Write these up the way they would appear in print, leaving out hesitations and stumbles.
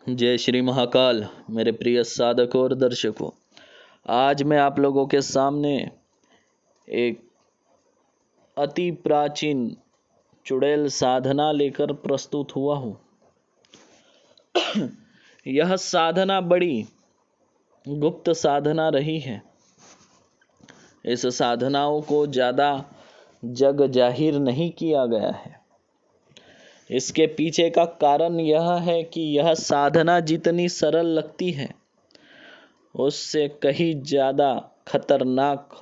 जय श्री महाकाल। मेरे प्रिय साधकों और दर्शकों, आज मैं आप लोगों के सामने एक अति प्राचीन चुड़ैल साधना लेकर प्रस्तुत हुआ हूँ। यह साधना बड़ी गुप्त साधना रही है। इस साधनाओं को ज़्यादा जग जाहिर नहीं किया गया है। इसके पीछे का कारण यह है कि यह साधना जितनी सरल लगती है उससे कहीं ज़्यादा खतरनाक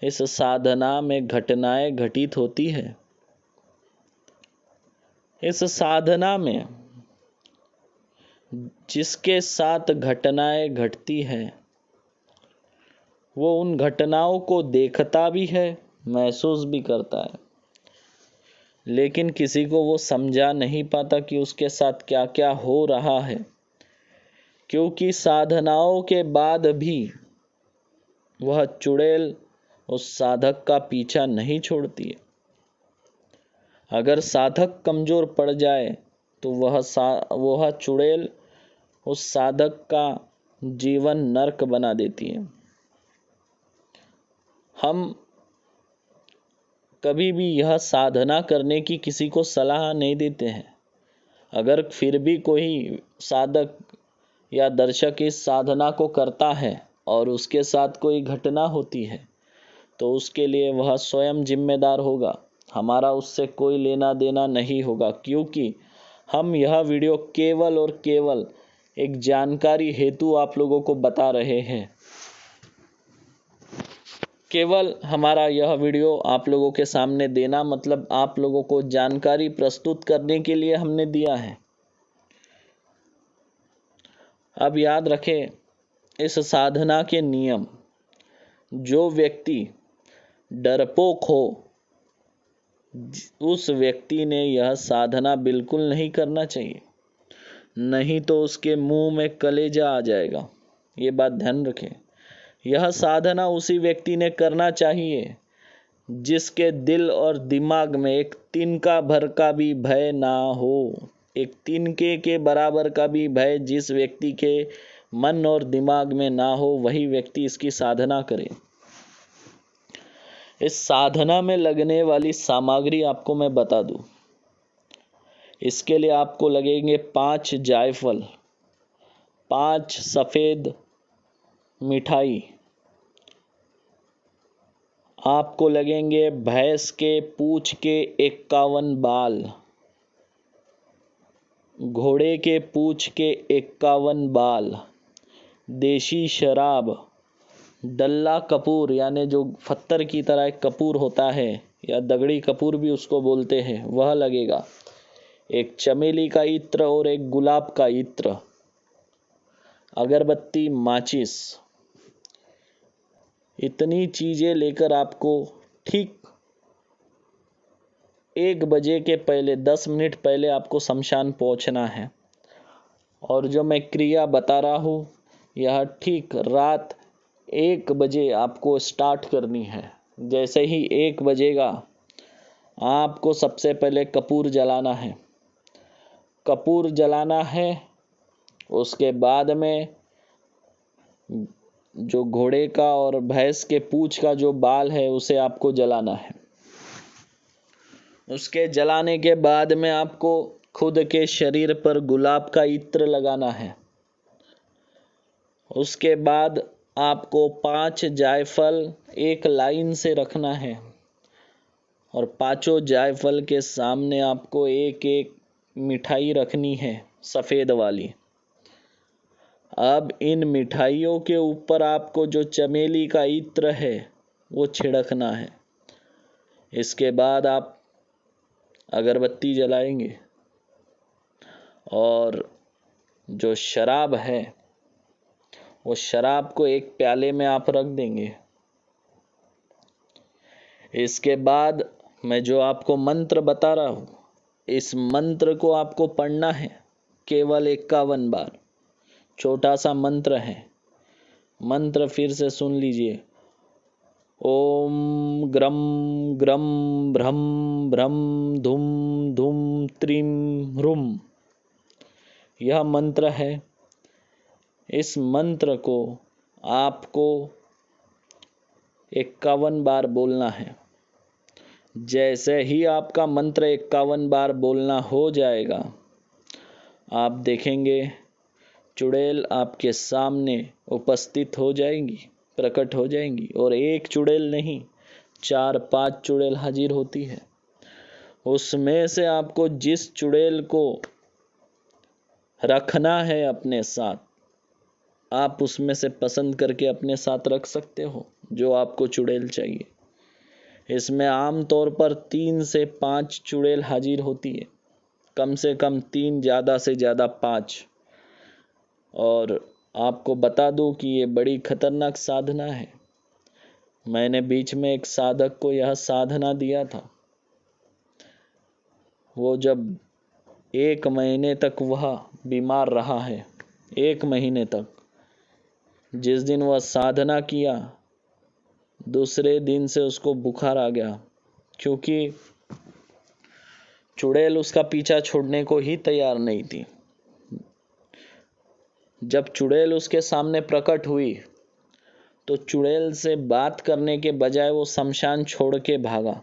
इस साधना में घटनाएं घटित होती है। इस साधना में जिसके साथ घटनाएं घटती है वो उन घटनाओं को देखता भी है, महसूस भी करता है, लेकिन किसी को वो समझा नहीं पाता कि उसके साथ क्या क्या हो रहा है, क्योंकि साधनाओं के बाद भी वह चुड़ैल उस साधक का पीछा नहीं छोड़ती है। अगर साधक कमज़ोर पड़ जाए तो वह चुड़ैल उस साधक का जीवन नरक बना देती है। हम कभी भी यह साधना करने की किसी को सलाह नहीं देते हैं। अगर फिर भी कोई साधक या दर्शक इस साधना को करता है और उसके साथ कोई घटना होती है तो उसके लिए वह स्वयं जिम्मेदार होगा। हमारा उससे कोई लेना देना नहीं होगा, क्योंकि हम यह वीडियो केवल और केवल एक जानकारी हेतु आप लोगों को बता रहे हैं। केवल हमारा यह वीडियो आप लोगों के सामने देना मतलब आप लोगों को जानकारी प्रस्तुत करने के लिए हमने दिया है। अब याद रखें इस साधना के नियम। जो व्यक्ति डरपोक हो उस व्यक्ति ने यह साधना बिल्कुल नहीं करना चाहिए, नहीं तो उसके मुंह में कलेजा आ जाएगा। ये बात ध्यान रखें। यह साधना उसी व्यक्ति ने करना चाहिए जिसके दिल और दिमाग में एक तिनका भर का भी भय ना हो। एक तिनके के बराबर का भी भय जिस व्यक्ति के मन और दिमाग में ना हो वही व्यक्ति इसकी साधना करे। इस साधना में लगने वाली सामग्री आपको मैं बता दूं। इसके लिए आपको लगेंगे 5 जायफल, 5 सफ़ेद मिठाई, आपको लगेंगे भैंस के पूंछ के 51 बाल, घोड़े के पूंछ के 51 बाल, देशी शराब, डल्ला कपूर यानी जो पत्थर की तरह एक कपूर होता है या दगड़ी कपूर भी उसको बोलते हैं वह लगेगा, एक चमेली का इत्र और एक गुलाब का इत्र, अगरबत्ती, माचिस। इतनी चीज़ें लेकर आपको ठीक 1 बजे के पहले 10 मिनट पहले आपको शमशान पहुंचना है। और जो मैं क्रिया बता रहा हूँ यह ठीक रात 1 बजे आपको स्टार्ट करनी है। जैसे ही 1 बजेगा आपको सबसे पहले कपूर जलाना है। कपूर जलाना है, उसके बाद में जो घोड़े का और भैंस के पूंछ का जो बाल है उसे आपको जलाना है। उसके जलाने के बाद में आपको खुद के शरीर पर गुलाब का इत्र लगाना है। उसके बाद आपको 5 जायफल एक लाइन से रखना है और पांचों जायफल के सामने आपको एक एक मिठाई रखनी है, सफ़ेद वाली। अब इन मिठाइयों के ऊपर आपको जो चमेली का इत्र है वो छिड़कना है। इसके बाद आप अगरबत्ती जलाएंगे और जो शराब है वो शराब को एक प्याले में आप रख देंगे। इसके बाद मैं जो आपको मंत्र बता रहा हूँ इस मंत्र को आपको पढ़ना है केवल 51 बार। छोटा सा मंत्र है। मंत्र फिर से सुन लीजिए। ओम ग्रम ग्रम भ्रम भ्रम धुम धुम त्रीम ह्रूम। यह मंत्र है। इस मंत्र को आपको 51 बार बोलना है। जैसे ही आपका मंत्र 51 बार बोलना हो जाएगा, आप देखेंगे चुड़ैल आपके सामने उपस्थित हो जाएंगी, प्रकट हो जाएंगी। और एक चुड़ैल नहीं, 4-5 चुड़ैल हाजिर होती है। उसमें से आपको जिस चुड़ैल को रखना है अपने साथ, आप उसमें से पसंद करके अपने साथ रख सकते हो जो आपको चुड़ैल चाहिए। इसमें आम तौर पर 3 से 5 चुड़ैल हाजिर होती है, कम से कम 3, ज़्यादा से ज़्यादा 5। और आपको बता दूं कि ये बड़ी खतरनाक साधना है। मैंने बीच में एक साधक को यह साधना दिया था। वो जब 1 महीने तक वह बीमार रहा है, 1 महीने तक, जिस दिन वह साधना किया, दूसरे दिन से उसको बुखार आ गया, क्योंकि चुड़ैल उसका पीछा छोड़ने को ही तैयार नहीं थी। जब चुड़ैल उसके सामने प्रकट हुई तो चुड़ैल से बात करने के बजाय वो शमशान छोड़ के भागा।